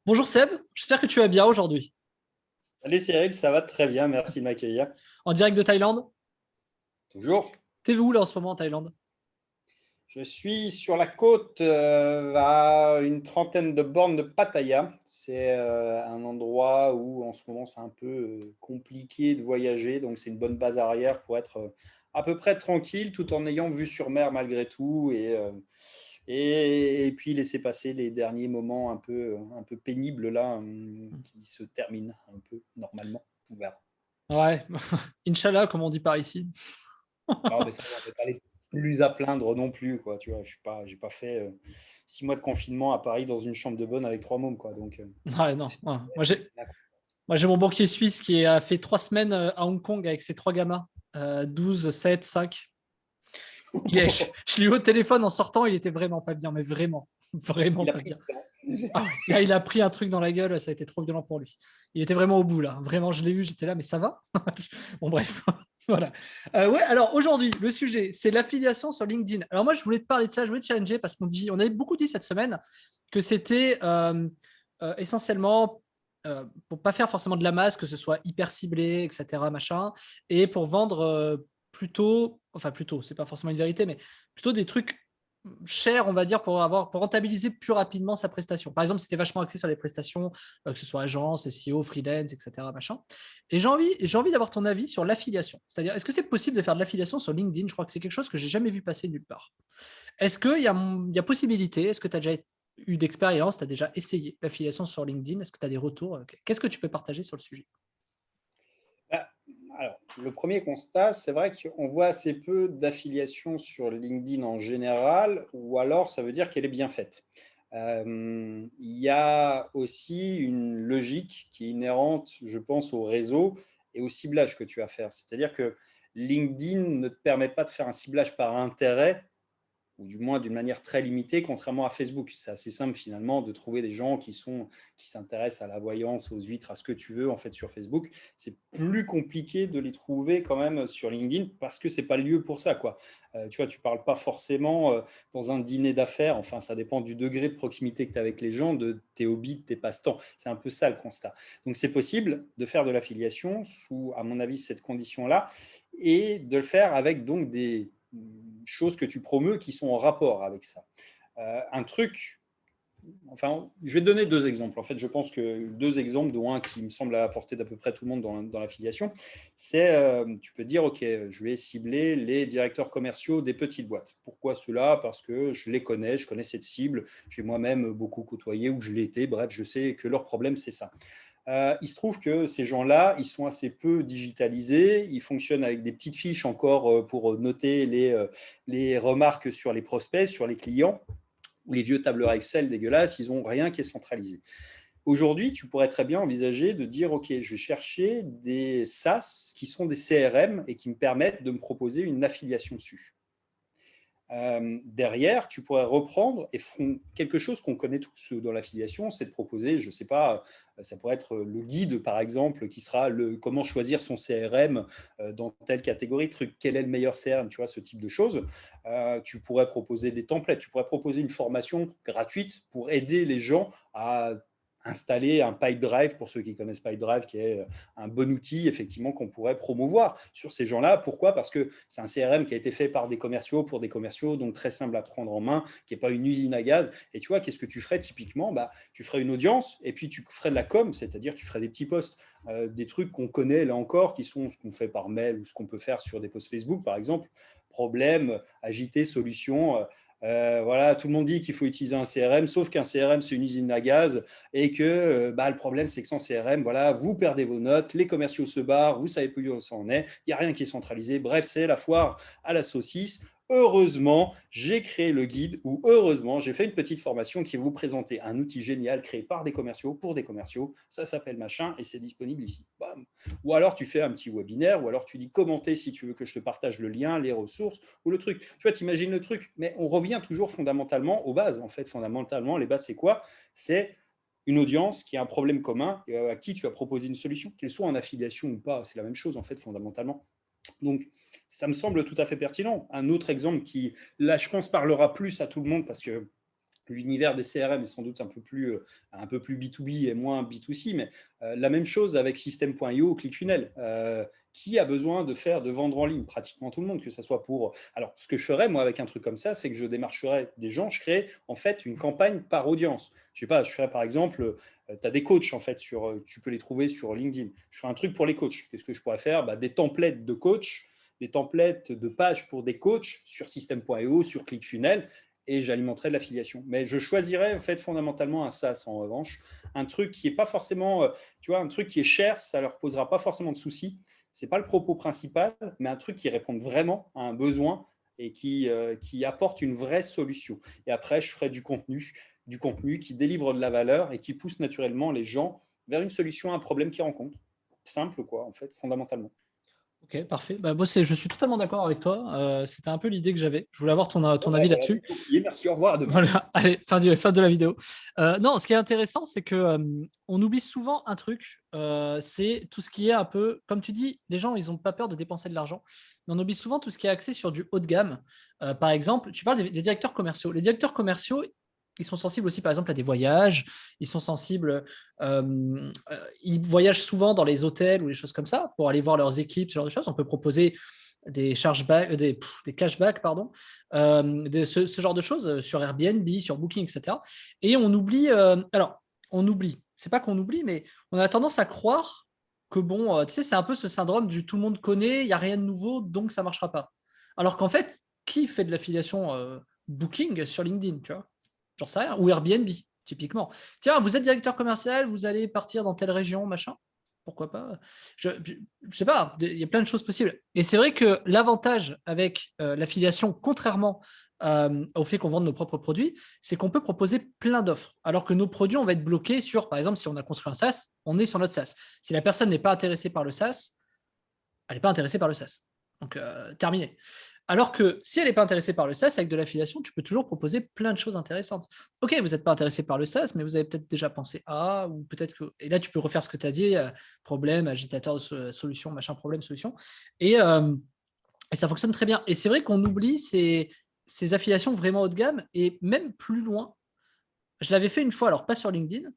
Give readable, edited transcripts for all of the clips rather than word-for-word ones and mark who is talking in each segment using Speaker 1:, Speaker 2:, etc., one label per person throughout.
Speaker 1: Bonjour Seb, j'espère que tu vas bien aujourd'hui.
Speaker 2: Salut Cyril, ça va très bien, merci de m'accueillir.
Speaker 1: En direct de Thaïlande?
Speaker 2: Toujours.
Speaker 1: T'es où là en ce moment en Thaïlande?
Speaker 2: Je suis sur la côte à une trentaine de bornes de Pattaya. C'est un endroit où en ce moment c'est un peu compliqué de voyager, donc c'est une bonne base arrière pour être à peu près tranquille tout en ayant vue sur mer malgré tout et puis laisser passer les derniers moments un peu pénibles là qui se terminent un peu normalement. On verra.
Speaker 1: Ouais, Inch'Allah, comme on dit par ici.
Speaker 2: Non, mais ça va, on n'est pas les plus à plaindre non plus, quoi. Tu vois, j'ai pas fait 6 mois de confinement à Paris dans une chambre de bonne avec 3 mômes, quoi. Donc,
Speaker 1: Ouais, non.
Speaker 2: c'est-
Speaker 1: Ouais.
Speaker 2: c'est-
Speaker 1: Moi, j'ai mon banquier suisse qui a fait 3 semaines à Hong Kong avec ses trois gamins, 12, 7, 5. Je l'ai eu au téléphone en sortant, il était vraiment pas bien, mais vraiment, vraiment
Speaker 2: il a
Speaker 1: pas
Speaker 2: pris
Speaker 1: bien.
Speaker 2: le temps.
Speaker 1: Ah ouais, là, il a pris un truc dans la gueule, ça a été trop violent pour lui. Il était vraiment au bout là. Vraiment, je l'ai eu, j'étais là, mais ça va? Bon, bref. Voilà. Ouais, alors aujourd'hui, le sujet, c'est l'affiliation sur LinkedIn. Alors moi, je voulais te parler de ça, je voulais te challenger parce on avait beaucoup dit cette semaine que c'était essentiellement pour pas faire forcément de la masse, que ce soit hyper ciblé, etc., machin, et pour vendre plutôt, c'est pas forcément une vérité, mais plutôt des trucs cher, on va dire, pour rentabiliser plus rapidement sa prestation. Par exemple, si tu es vachement axé sur les prestations, que ce soit agence, SEO, freelance, etc. Machin. Et j'ai envie d'avoir ton avis sur l'affiliation. C'est-à-dire, est-ce que c'est possible de faire de l'affiliation sur LinkedIn? Je crois que c'est quelque chose que j'ai jamais vu passer nulle part. Est-ce qu'il y a possibilité? Est-ce que tu as déjà eu d'expérience? Tu as déjà essayé l'affiliation sur LinkedIn? Est-ce que tu as des retours? Qu'est-ce que tu peux partager sur le sujet?
Speaker 2: Bah, alors, le premier constat, c'est vrai qu'on voit assez peu d'affiliation sur LinkedIn en général, ou alors ça veut dire qu'elle est bien faite. Il y a aussi une logique qui est inhérente, je pense, au réseau et au ciblage que tu vas faire. C'est-à-dire que LinkedIn ne te permet pas de faire un ciblage par intérêt, ou du moins d'une manière très limitée, contrairement à Facebook. C'est assez simple finalement de trouver des gens qui s'intéressent à la voyance, aux huîtres, à ce que tu veux en fait sur Facebook. C'est plus compliqué de les trouver quand même sur LinkedIn parce que c'est pas le lieu pour ça, quoi. Tu vois, tu parles pas forcément dans un dîner d'affaires. Enfin, ça dépend du degré de proximité que tu as avec les gens, de tes hobbies, de tes passe-temps. C'est un peu ça le constat. Donc c'est possible de faire de l'affiliation sous, à mon avis, cette condition-là et de le faire avec donc des choses que tu promeus qui sont en rapport avec ça. Un truc, enfin, je vais te donner deux exemples. En fait, je pense que deux exemples, dont un qui me semble à la portée d'à peu près tout le monde dans l'affiliation, c'est, tu peux dire, OK, je vais cibler les directeurs commerciaux des petites boîtes. Pourquoi cela? Parce que je les connais, je connais cette cible, j'ai moi-même beaucoup côtoyé ou je l'ai été, bref, je sais que leur problème, c'est ça. Il se trouve que ces gens-là, ils sont assez peu digitalisés. Ils fonctionnent avec des petites fiches encore pour noter les remarques sur les prospects, sur les clients, ou les vieux tableurs Excel dégueulasses. Ils n'ont rien qui est centralisé. Aujourd'hui, tu pourrais très bien envisager de dire, OK, je vais chercher des SaaS qui sont des CRM et qui me permettent de me proposer une affiliation dessus. Derrière, tu pourrais reprendre et font quelque chose qu'on connaît tous dans l'affiliation, c'est de proposer, je ne sais pas, ça pourrait être le guide par exemple, qui sera le comment choisir son CRM dans telle catégorie, truc, quel est le meilleur CRM, tu vois, ce type de choses. Tu pourrais proposer des templates, tu pourrais proposer une formation gratuite pour aider les gens à installer un Pipedrive, pour ceux qui connaissent Pipedrive, qui est un bon outil effectivement qu'on pourrait promouvoir sur ces gens-là. Pourquoi? Parce que c'est un CRM qui a été fait par des commerciaux pour des commerciaux, donc très simple à prendre en main, qui n'est pas une usine à gaz. Et tu vois, qu'est-ce que tu ferais typiquement? Bah, tu ferais une audience et puis tu ferais de la com, c'est-à-dire tu ferais des petits posts, des trucs qu'on connaît là encore, qui sont ce qu'on fait par mail ou ce qu'on peut faire sur des posts Facebook par exemple. Problème, agité, solution. Voilà, tout le monde dit qu'il faut utiliser un CRM, sauf qu'un CRM, c'est une usine à gaz et que le problème, c'est que sans CRM, voilà, vous perdez vos notes, les commerciaux se barrent, vous savez plus où ça en est, il n'y a rien qui est centralisé. Bref, c'est la foire à la saucisse. Heureusement, j'ai créé le guide ou heureusement, j'ai fait une petite formation qui va vous présenter un outil génial créé par des commerciaux pour des commerciaux. Ça s'appelle machin et c'est disponible ici. Bam. Ou alors tu fais un petit webinaire ou alors tu dis commenter si tu veux que je te partage le lien, les ressources ou le truc. Tu vois, t'imagines le truc, mais on revient toujours fondamentalement aux bases. En fait, fondamentalement, les bases, c'est quoi? C'est une audience qui a un problème commun et à qui tu as proposé une solution, qu'elle soit en affiliation ou pas. C'est la même chose, en fait, fondamentalement. Donc, ça me semble tout à fait pertinent. Un autre exemple qui, là, je pense, parlera plus à tout le monde parce que l'univers des CRM est sans doute un peu plus B2B et moins B2C, mais la même chose avec System.io ou ClickFunnels. Qui a besoin de vendre en ligne? Pratiquement tout le monde, que ça soit pour… Alors, ce que je ferais, moi, avec un truc comme ça, c'est que je démarcherais des gens, je crée en fait une campagne par audience. Je sais pas, je ferais par exemple, tu as des coachs en fait, tu peux les trouver sur LinkedIn. Je ferais un truc pour les coachs. Qu'est-ce que je pourrais faire? Des templates de coachs, des templates de pages pour des coachs sur System.io, sur ClickFunnels, et j'alimenterai de l'affiliation. Mais je choisirais en fait fondamentalement un SaaS en revanche, un truc qui est pas forcément, tu vois, un truc qui est cher, ça leur posera pas forcément de soucis. C'est pas le propos principal, mais un truc qui répond vraiment à un besoin et qui apporte une vraie solution. Et après, je ferai du contenu qui délivre de la valeur et qui pousse naturellement les gens vers une solution à un problème qu'ils rencontrent. Simple, quoi, en fait, fondamentalement.
Speaker 1: Ok, parfait. Moi, je suis totalement d'accord avec toi. C'était un peu l'idée que j'avais. Je voulais avoir ton avis
Speaker 2: Voilà,
Speaker 1: là-dessus.
Speaker 2: merci, au revoir, à demain.
Speaker 1: Voilà, allez, fin de la vidéo. Non, ce qui est intéressant, c'est que on oublie souvent un truc, c'est tout ce qui est un peu, comme tu dis, les gens, ils n'ont pas peur de dépenser de l'argent, mais on oublie souvent tout ce qui est axé sur du haut de gamme. Par exemple, tu parles des directeurs commerciaux. Les directeurs commerciaux, ils sont sensibles aussi, par exemple, à des voyages. Ils sont sensibles, ils voyagent souvent dans les hôtels ou les choses comme ça pour aller voir leurs équipes, ce genre de choses. On peut proposer des des cashbacks, pardon, ce genre de choses sur Airbnb, sur Booking, etc. Et on oublie, c'est pas qu'on oublie, mais on a tendance à croire que bon, tu sais, c'est un peu ce syndrome du tout le monde connaît, il n'y a rien de nouveau, donc ça ne marchera pas. Alors qu'en fait, qui fait de l'affiliation Booking sur LinkedIn, tu vois? J'en sais rien, ou Airbnb, typiquement. Tiens, vous êtes directeur commercial, vous allez partir dans telle région, machin. Pourquoi pas? Je sais pas, il y a plein de choses possibles. Et c'est vrai que l'avantage avec l'affiliation, contrairement au fait qu'on vende nos propres produits, c'est qu'on peut proposer plein d'offres. Alors que nos produits, on va être bloqués sur, par exemple, si on a construit un SaaS, on est sur notre SaaS. Si la personne n'est pas intéressée par le SaaS, elle n'est pas intéressée par le SaaS. Donc, terminé. Alors que si elle n'est pas intéressée par le SaaS, avec de l'affiliation, tu peux toujours proposer plein de choses intéressantes. Ok, vous n'êtes pas intéressé par le SaaS, mais vous avez peut-être déjà pensé à, ou peut-être que. Et là, tu peux refaire ce que tu as dit, problème, agitateur de solution, machin, problème, solution. Et ça fonctionne très bien. Et c'est vrai qu'on oublie ces affiliations vraiment haut de gamme et même plus loin. Je l'avais fait une fois, alors pas sur LinkedIn,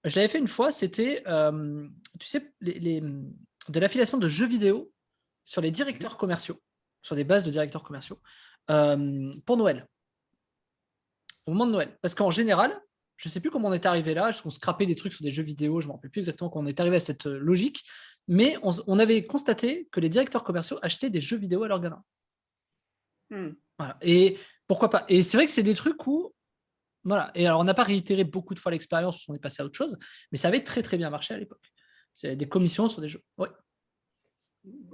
Speaker 1: je l'avais fait une fois, c'était, tu sais, de l'affiliation de jeux vidéo sur les directeurs commerciaux, sur des bases de directeurs commerciaux, pour Noël, au moment de Noël. Parce qu'en général, je ne sais plus comment on est arrivé là, on scrapait des trucs sur des jeux vidéo, je ne me rappelle plus exactement comment on est arrivé à cette logique, mais on avait constaté que les directeurs commerciaux achetaient des jeux vidéo à leurs gamins. Voilà. Et pourquoi pas? Et c'est vrai que c'est des trucs où, voilà. Et alors, on n'a pas réitéré beaucoup de fois l'expérience, on est passé à autre chose, mais ça avait très très bien marché à l'époque. C'est des commissions sur des jeux. Ouais.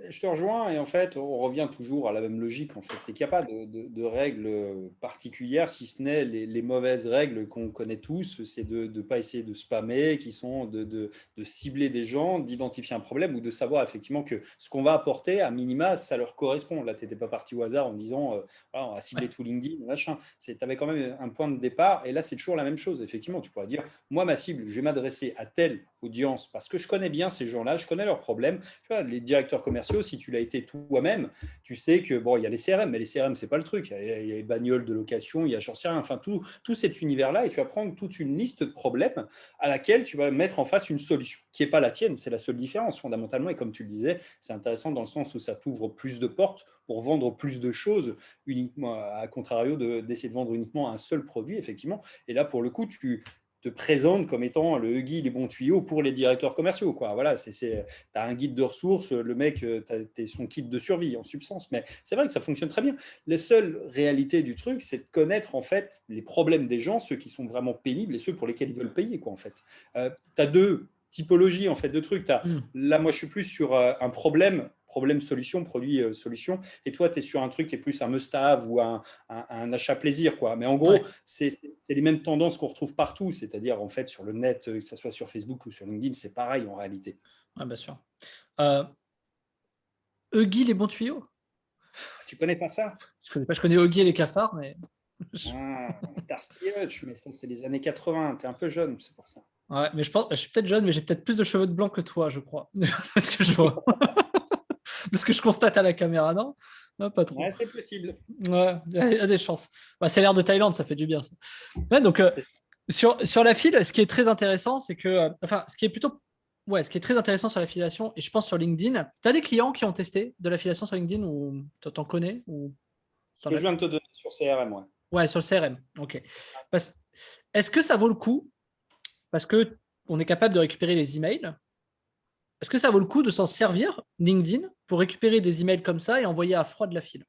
Speaker 2: Je te rejoins et en fait, on revient toujours à la même logique. En fait, c'est qu'il n'y a pas de règles particulières, si ce n'est les mauvaises règles qu'on connaît tous. C'est de ne pas essayer de spammer, qui sont de cibler des gens, d'identifier un problème ou de savoir effectivement que ce qu'on va apporter, à minima, ça leur correspond. Là, tu n'étais pas parti au hasard en disant voilà, on va cibler tout LinkedIn, machin. Tu avais quand même un point de départ et là, c'est toujours la même chose. Effectivement, tu pourrais dire moi, ma cible, je vais m'adresser à telle audience parce que je connais bien ces gens-là, je connais leurs problèmes. Tu vois, les directeurs commerciaux, si tu l'as été toi-même, tu sais que bon, il y a les CRM, mais les CRM, c'est pas le truc. Il y a les bagnoles de location, il y a j'en sais rien, enfin tout cet univers-là, et tu vas prendre toute une liste de problèmes à laquelle tu vas mettre en face une solution qui n'est pas la tienne. C'est la seule différence fondamentalement. Et comme tu le disais, c'est intéressant dans le sens où ça t'ouvre plus de portes pour vendre plus de choses, uniquement à contrario d'essayer de vendre uniquement un seul produit, effectivement. Et là, pour le coup, tu te présente comme étant le guide des bons tuyaux pour les directeurs commerciaux. Quoi. Voilà, tu as un guide de ressources, le mec, tu as son kit de survie en substance. Mais c'est vrai que ça fonctionne très bien. La seule réalité du truc, c'est de connaître en fait les problèmes des gens, ceux qui sont vraiment pénibles et ceux pour lesquels ils veulent payer. Quoi, en fait. Tu as deux typologies en fait, de trucs. Là, moi, je suis plus sur un problème-solution, produit-solution. Et toi, tu es sur un truc qui est plus un must-have ou un achat-plaisir. Quoi. Mais en gros,
Speaker 1: Ouais.
Speaker 2: c'est les mêmes tendances qu'on retrouve partout. C'est-à-dire, en fait, sur le net, que ce soit sur Facebook ou sur LinkedIn, c'est pareil en réalité.
Speaker 1: Ouais, bien sûr. Huggy, les bons tuyaux?
Speaker 2: Tu connais pas ça?
Speaker 1: Je connais pas, je connais Huggy et les cafards, mais.
Speaker 2: Starsky Hutch, mais ça, c'est les années 80. Tu es un peu jeune, c'est pour ça.
Speaker 1: Ouais, mais je pense, je suis peut-être jeune, mais j'ai peut-être plus de cheveux de blanc que toi, je crois. C'est ce que je vois. Parce que je constate à la caméra, non? Non, pas trop.
Speaker 2: Ouais, c'est possible.
Speaker 1: Ouais, il y a des chances. Bah, c'est l'air de Thaïlande, ça fait du bien, ça. Ouais, donc,
Speaker 2: C'est-
Speaker 1: sur la file, ce qui est très intéressant, c'est que, enfin, ce qui est plutôt, ouais, ce qui est très intéressant sur l'affiliation, et je pense sur LinkedIn, tu as des clients qui ont testé de l'affiliation sur LinkedIn ou t'en connais ou
Speaker 2: Ce
Speaker 1: t'en
Speaker 2: que
Speaker 1: as...
Speaker 2: je viens de te donner sur CRM, ouais.
Speaker 1: Ouais, sur le CRM. Ok. Est-ce que ça vaut le coup parce que on est capable de récupérer les emails? Est-ce que ça vaut le coup de s'en servir LinkedIn pour récupérer des emails comme ça et envoyer à froid de la file?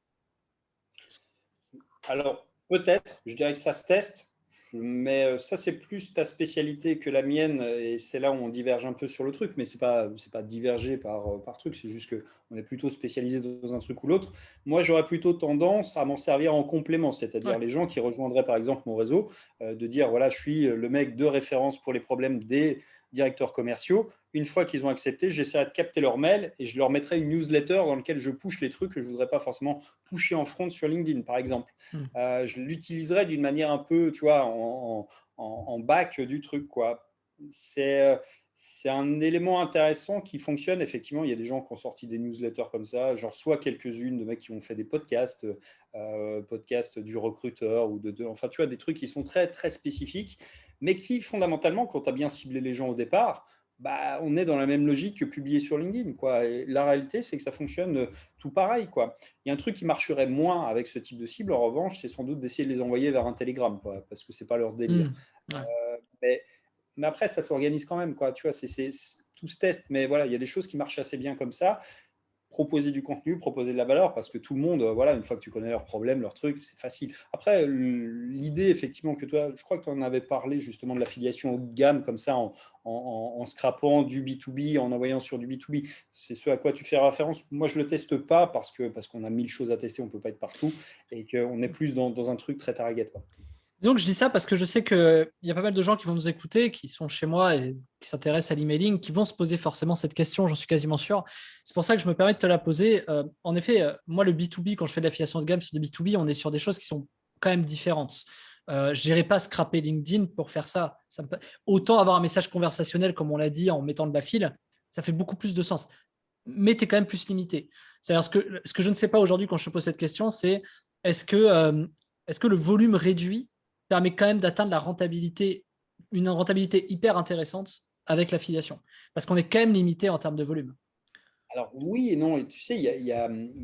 Speaker 2: Alors, peut-être, je dirais que ça se teste, mais ça, c'est plus ta spécialité que la mienne, et c'est là où on diverge un peu sur le truc, mais c'est pas diverger par truc, c'est juste qu'on est plutôt spécialisé dans un truc ou l'autre. Moi, j'aurais plutôt tendance à m'en servir en complément, c'est-à-dire
Speaker 1: Ouais.
Speaker 2: les gens qui rejoindraient par exemple mon réseau, de dire, voilà, je suis le mec de référence pour les problèmes des directeurs commerciaux. Une fois qu'ils ont accepté, j'essaierai de capter leur mail et je leur mettrai une newsletter dans laquelle je push les trucs que je ne voudrais pas forcément pusher en front sur LinkedIn, par exemple.
Speaker 1: Hmm.
Speaker 2: Je l'utiliserai d'une manière un peu, tu vois, en back du truc, quoi. C'est un élément intéressant qui fonctionne. Effectivement, il y a des gens qui ont sorti des newsletters comme ça. J'en reçois quelques-unes de mecs qui ont fait des podcasts, podcasts du recruteur enfin, tu vois, des trucs qui sont très, très spécifiques, mais qui, fondamentalement, quand tu as bien ciblé les gens au départ, bah, on est dans la même logique que publier sur LinkedIn, quoi. Et la réalité, c'est que ça fonctionne tout pareil, quoi. Il y a un truc qui marcherait moins avec ce type de cible, en revanche, c'est sans doute d'essayer de les envoyer vers un Telegram, quoi, parce que c'est pas leur délire.
Speaker 1: Hmm. Ouais.
Speaker 2: Mais, mais après, ça s'organise quand même, quoi. Tu vois, tout se teste, mais voilà, il y a des choses qui marchent assez bien comme ça. Proposer du contenu, proposer de la valeur, parce que tout le monde, voilà, une fois que tu connais leurs problèmes, leurs trucs, c'est facile. Après, l'idée, effectivement, que toi, je crois que tu en avais parlé justement de l'affiliation haut de gamme, comme ça, en scrapant du B2B, en envoyant sur du B2B, c'est ce à quoi tu fais référence. Moi, je ne le teste pas parce qu'on a 1000 choses à tester, on ne peut pas être partout, et qu'on est plus dans un truc très target, quoi.
Speaker 1: Disons que je dis ça parce que je sais qu'il y a pas mal de gens qui vont nous écouter, qui sont chez moi et qui s'intéressent à l'emailing, qui vont se poser forcément cette question, j'en suis quasiment sûr. C'est pour ça que je me permets de te la poser. En effet, moi, le B2B, quand je fais de l'affiliation de gamme sur du B2B, on est sur des choses qui sont quand même différentes. Je n'irai pas scraper LinkedIn pour faire ça. Autant avoir un message conversationnel, comme on l'a dit, en mettant de la file, ça fait beaucoup plus de sens. Mais tu es quand même plus limité. C'est-à-dire ce que je ne sais pas aujourd'hui quand je te pose cette question, c'est est-ce que, euh, est-ce que le volume réduit permet quand même d'atteindre une rentabilité hyper intéressante avec l'affiliation. Parce qu'on est quand même limité en termes de volume.
Speaker 2: Alors oui et non, et tu sais, il y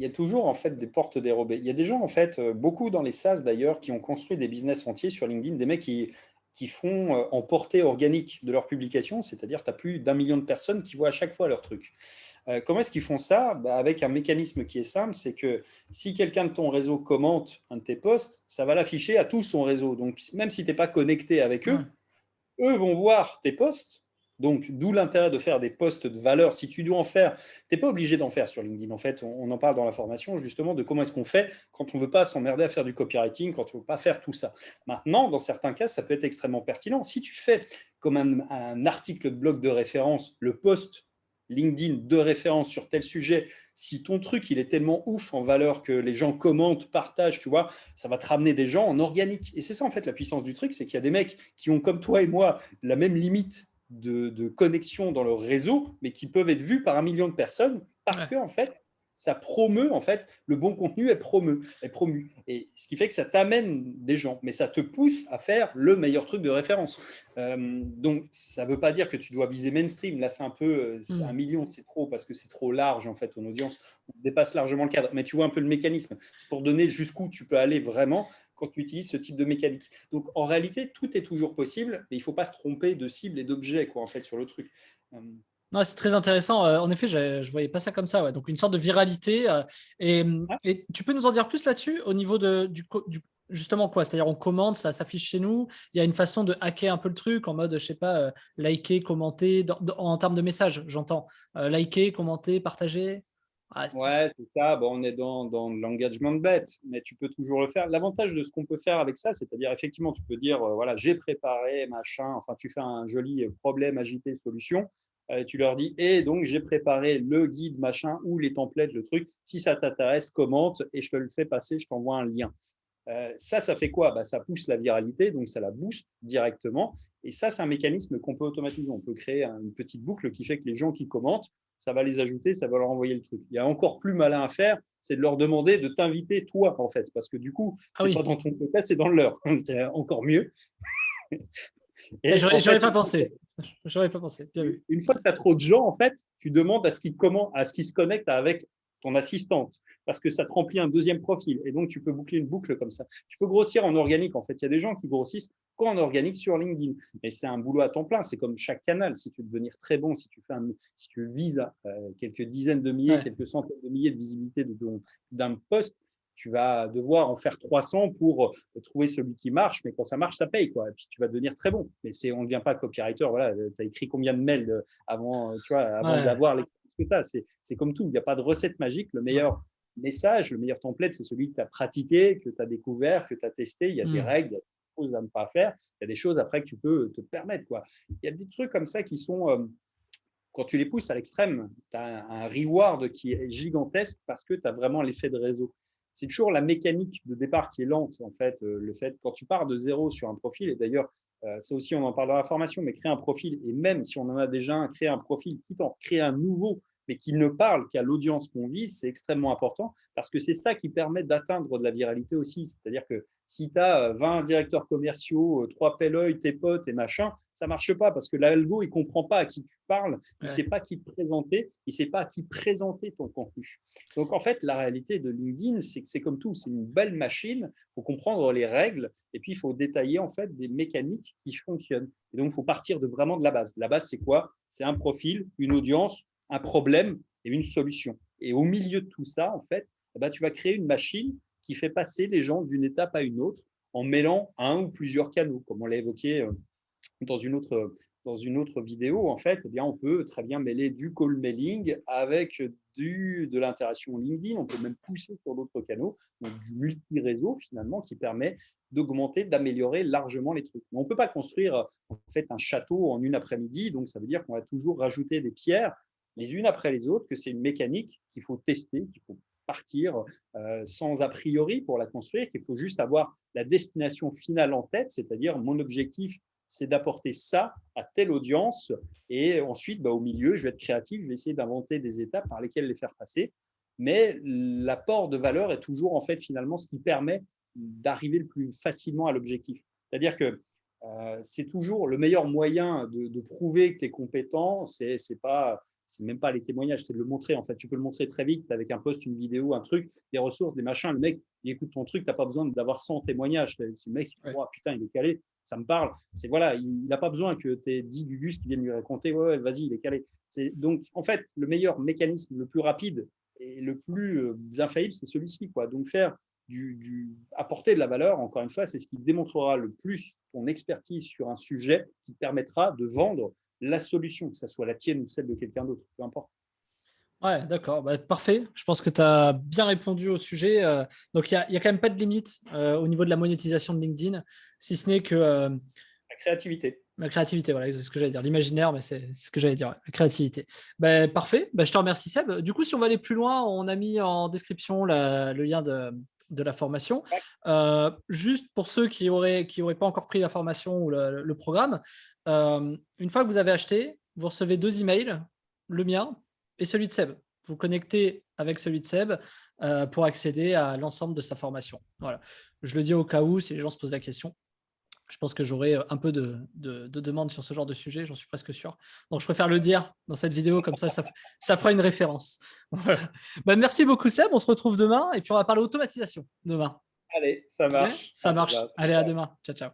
Speaker 2: a toujours en fait des portes dérobées. Il y a des gens en fait, beaucoup dans les SaaS d'ailleurs, qui ont construit des business entiers sur LinkedIn, des mecs qui font en portée organique de leur publication, c'est-à-dire tu as plus d'1 million de personnes qui voient à chaque fois leur truc. Comment est-ce qu'ils font ça? Bah, avec un mécanisme qui est simple, c'est que si quelqu'un de ton réseau commente un de tes posts, ça va l'afficher à tout son réseau. Donc même si tu n'es pas connecté avec
Speaker 1: Ouais.
Speaker 2: eux vont voir tes posts. Donc, d'où l'intérêt de faire des posts de valeur. Si tu dois en faire, tu n'es pas obligé d'en faire sur LinkedIn. En fait, on en parle dans la formation justement de comment est-ce qu'on fait quand on ne veut pas s'emmerder à faire du copywriting, quand on ne veut pas faire tout ça. Maintenant, dans certains cas, ça peut être extrêmement pertinent. Si tu fais comme un article de blog de référence, le post LinkedIn de référence sur tel sujet, si ton truc il est tellement ouf en valeur que les gens commentent, partagent, tu vois, ça va te ramener des gens en organique. Et c'est ça en fait la puissance du truc, c'est qu'il y a des mecs qui ont comme toi et moi la même limite de connexion dans leur réseau, mais qui peuvent être vus par 1 million de personnes parce
Speaker 1: Ouais.
Speaker 2: que en fait, ça promeut, en fait, le bon contenu est promu. Et ce qui fait que ça t'amène des gens, mais ça te pousse à faire le meilleur truc de référence. Donc, ça ne veut pas dire que tu dois viser mainstream. Là, c'est un peu, 1 million, c'est trop parce que c'est trop large, en fait, ton audience. On dépasse largement le cadre. Mais tu vois un peu le mécanisme. C'est pour donner jusqu'où tu peux aller vraiment quand tu utilises ce type de mécanique. Donc, en réalité, tout est toujours possible, mais il ne faut pas se tromper de cible et d'objet, quoi, en fait, sur le truc.
Speaker 1: Non, c'est très intéressant. En effet, je ne voyais pas ça comme ça. Ouais. Donc, une sorte de viralité. Et tu peux nous en dire plus là-dessus au niveau justement quoi? C'est-à-dire, on commande, ça s'affiche chez nous. Il y a une façon de hacker un peu le truc en mode, je sais pas, liker, commenter, en termes de messages, j'entends. Liker, commenter, partager. Ah,
Speaker 2: Ouais, c'est ça. Bon, on est dans l'engagement de bête, mais tu peux toujours le faire. L'avantage de ce qu'on peut faire avec ça, c'est-à-dire effectivement, tu peux dire, voilà, j'ai préparé machin. Enfin, tu fais un joli problème agité solution. Tu leur dis, et donc j'ai préparé le guide machin ou les templates, le truc. Si ça t'intéresse, commente et je te le fais passer. Je t'envoie un lien. Ça fait quoi? Bah, ça pousse la viralité, donc ça la booste directement. Et ça, c'est un mécanisme qu'on peut automatiser. On peut créer une petite boucle qui fait que les gens qui commentent ça va les ajouter, ça va leur envoyer le truc. Il y a encore plus malin à faire, c'est de leur demander de t'inviter toi, en fait, parce que du coup,
Speaker 1: Ah
Speaker 2: c'est
Speaker 1: oui,
Speaker 2: pas dans ton quota, c'est dans le leur. C'est encore mieux. Et en
Speaker 1: j'aurais
Speaker 2: fait,
Speaker 1: pas pensé. J'aurais pas pensé. Bien vu.
Speaker 2: une fois que tu as trop de gens, en fait, tu demandes à ce qu'ils se connectent avec ton assistante parce que ça te remplit un deuxième profil. Et donc, tu peux boucler une boucle comme ça. Tu peux grossir en organique. En fait, il y a des gens qui grossissent qu'en organique sur LinkedIn. Mais c'est un boulot à temps plein. C'est comme chaque canal. Si tu veux devenir très bon, si tu vises à quelques dizaines de milliers,
Speaker 1: Ouais.
Speaker 2: quelques centaines de milliers de visibilité d'un post, tu vas devoir en faire 300 pour trouver celui qui marche, mais quand ça marche, ça paye, quoi. Et puis tu vas devenir très bon. Mais on ne devient pas copywriter. Voilà, tu as écrit combien de mails avant, avant
Speaker 1: Ouais.
Speaker 2: d'avoir l'expérience que tu as. C'est comme tout. Il n'y a pas de recette magique. Le meilleur message, le meilleur template, c'est celui que tu as pratiqué, que tu as découvert, que tu as testé. Il y a des règles, il y a des choses à ne pas faire. Il y a des choses après que tu peux te permettre, quoi. Il y a des trucs comme ça qui sont quand tu les pousses à l'extrême, tu as un reward qui est gigantesque parce que tu as vraiment l'effet de réseau. C'est toujours la mécanique de départ qui est lente, en fait. Le fait, quand tu pars de zéro sur un profil, et d'ailleurs, ça aussi, on en parle dans la formation, mais créer un profil, et même si on en a déjà un, créer un profil, quitte en créer un nouveau, mais qui ne parle qu'à l'audience qu'on vise, c'est extrêmement important parce que c'est ça qui permet d'atteindre de la viralité aussi. C'est-à-dire que si tu as 20 directeurs commerciaux, 3 pelloïs, tes potes et machin, ça ne marche pas parce que l'algo, il ne comprend pas à qui tu parles, il ne sait pas qui te présenter, il ne sait pas à qui présenter ton contenu. Donc, en fait, la réalité de LinkedIn, c'est que c'est comme tout, c'est une belle machine, il faut comprendre les règles et puis il faut détailler en fait des mécaniques qui fonctionnent. Et donc, il faut partir vraiment de la base. La base, c'est quoi? C'est un profil, une audience, un problème et une solution. Et au milieu de tout ça, en fait, tu vas créer une machine qui fait passer les gens d'une étape à une autre en mêlant un ou plusieurs canaux, comme on l'a évoqué dans une autre vidéo. En fait, on peut très bien mêler du call mailing avec de l'interaction LinkedIn. On peut même pousser sur d'autres canaux, donc du multi-réseau finalement qui permet d'augmenter, d'améliorer largement les trucs. Mais on ne peut pas construire en fait un château en une après-midi, donc ça veut dire qu'on va toujours rajouter des pierres les unes après les autres, que c'est une mécanique qu'il faut tester, qu'il faut partir sans a priori pour la construire, qu'il faut juste avoir la destination finale en tête, c'est-à-dire mon objectif, c'est d'apporter ça à telle audience et ensuite, au milieu, je vais être créatif, je vais essayer d'inventer des étapes par lesquelles les faire passer. Mais l'apport de valeur est toujours en fait finalement ce qui permet d'arriver le plus facilement à l'objectif. C'est-à-dire que c'est toujours le meilleur moyen de prouver que tu es compétent, c'est même pas les témoignages, c'est de le montrer. En fait, tu peux le montrer très vite avec un post, une vidéo, un truc, des ressources, des machins. Le mec, il écoute ton truc, tu n'as pas besoin d'avoir 100 témoignages. C'est le mec, oh, putain, il est calé, ça me parle. C'est voilà, il n'a pas besoin que tu aies 10 Gugus qui viennent lui raconter, ouais, vas-y, il est calé. Donc, en fait, le meilleur mécanisme, le plus rapide et le plus infaillible, c'est celui-ci, quoi. Donc, faire apporter de la valeur, encore une fois, c'est ce qui démontrera le plus ton expertise sur un sujet qui te permettra de vendre la solution, que ce soit la tienne ou celle de quelqu'un d'autre, peu importe.
Speaker 1: Ouais, d'accord. Parfait. Je pense que tu as bien répondu au sujet. Donc, il y a quand même pas de limite au niveau de la monétisation de LinkedIn, si ce n'est que
Speaker 2: La créativité.
Speaker 1: la créativité. Voilà, c'est ce que j'allais dire. L'imaginaire, mais c'est ce que j'allais dire. Ouais, la créativité. Parfait. Je te remercie, Seb. Du coup, si on va aller plus loin, on a mis en description le lien de la formation. Juste pour ceux qui auraient pas encore pris la formation ou le programme, une fois que vous avez acheté, vous recevez 2 emails, le mien et celui de Seb. Vous connectez avec celui de Seb pour accéder à l'ensemble de sa formation. Voilà. Je le dis au cas où, si les gens se posent la question. Je pense que j'aurai un peu de demandes sur ce genre de sujet, j'en suis presque sûr. Donc, je préfère le dire dans cette vidéo, comme ça fera une référence. Voilà. Merci beaucoup, Seb. On se retrouve demain et puis on va parler automatisation demain.
Speaker 2: Allez, ça
Speaker 1: Okay,
Speaker 2: marche.
Speaker 1: ça marche. Allez, à demain. Ciao, ciao.